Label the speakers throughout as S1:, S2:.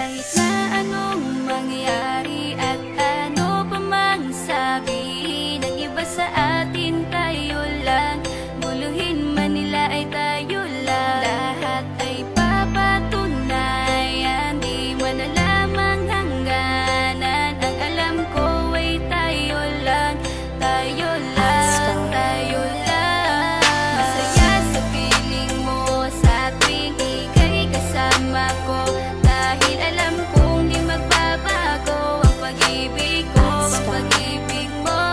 S1: Kahit na anong mangyari at ano pa mang sabihin ng iba sa atin, tayo lang. Guluhin man nila ay tayo lang. Lahat ay papatunayan, di man alamang hangganan. Ang alam ko ay tayo lang, tayo lang, tayo lang. Masaya sa piling mo sa tuwing ika'y kasama ko, dahil alam kong di magbabago ang pag-ibig ko, ang pag-ibig mo.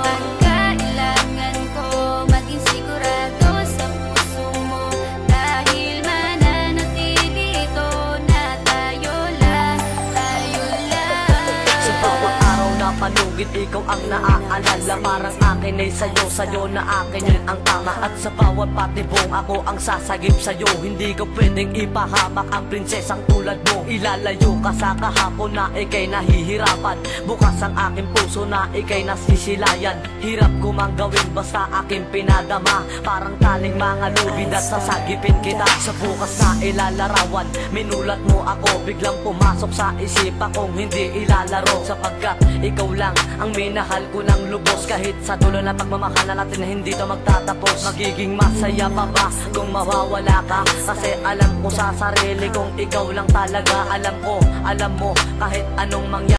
S1: Ang kailangan ko maging sigurado sa puso mo, dahil mananatili ito na tayo lang, tayo lang.
S2: Sa bawat araw na panugit, ikaw ang naaalala. Parang akin ay sa'yo na akin yun ang tama. At sa bawat patibong, ako ang sasagip sa'yo. Hindi ko pwedeng ipahamak ang prinsesang tulad mo. Ilalayo ka sa kahapon na ika'y nahihirapan. Bukas ang aking puso na ika'y nasisilayan. Hirap ko mang gawin basta aking pinadama. Parang taling mga lubid at sasagipin kita. Sa bukas na ilalarawan, minulat mo ako. Biglang pumasok sa isipan kong hindi ilalaro, sapagkat ikaw lang ang minahal ko ng lubos. Kahit sa dulo na pagmamahal na natin na hindi to magtatapos. Magiging masaya pa ba kung mawawala ka? Kasi alam ko sa sarili kong ikaw lang talaga. Alam ko, alam mo, kahit anong mangyari